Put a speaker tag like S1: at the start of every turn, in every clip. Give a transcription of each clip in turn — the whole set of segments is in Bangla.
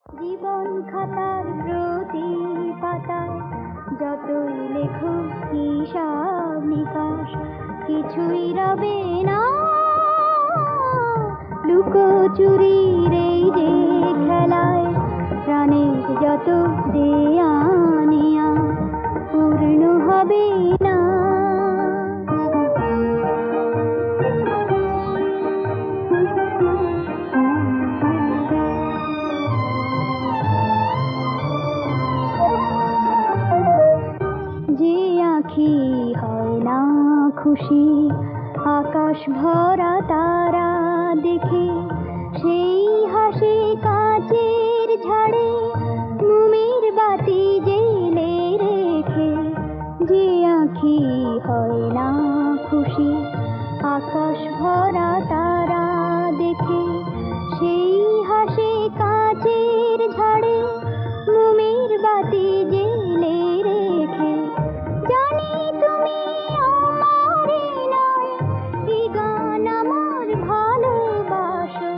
S1: জীবন খাতার প্রতি পাতায় যতই লেখো হিসাব নিকাশ কিছুই রবে না। লুকোচুরির এই যে খেলায় প্রাণের যত দেয়া নেয়া পূর্ণ হবে না। যে আঁখি হয় না খুশি আকাশ ভরা তারা দেখে, সেই হাসি কাচের ঝাড়ে মোমের বাতি জেলে রেখে। যে আঁখি হয় না খুশি আকাশ ভরা তারা দেখে, সেই হাসি কাচের ঝাড়ে মোমের বাতি জেলে রেখে। জানি তুমি আমারই নয়, এই গান আমার ভালোবাসো।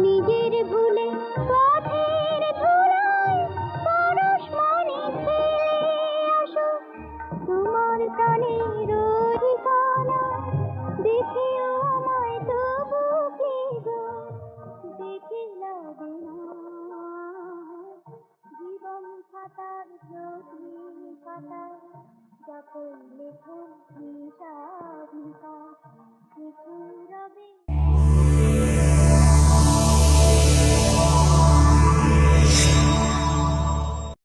S1: নিজের ভুলে পথের ধুলায় পরশ মনে ফেলে আসো। তোমার প্রাণের ঠিকানা দেখিও আমায় তবু কি গো দেখে লাগে না। জীবন খাতার প্রতি পাতায় যতই লেখো হিসাব নিকাশ কিছুই রবে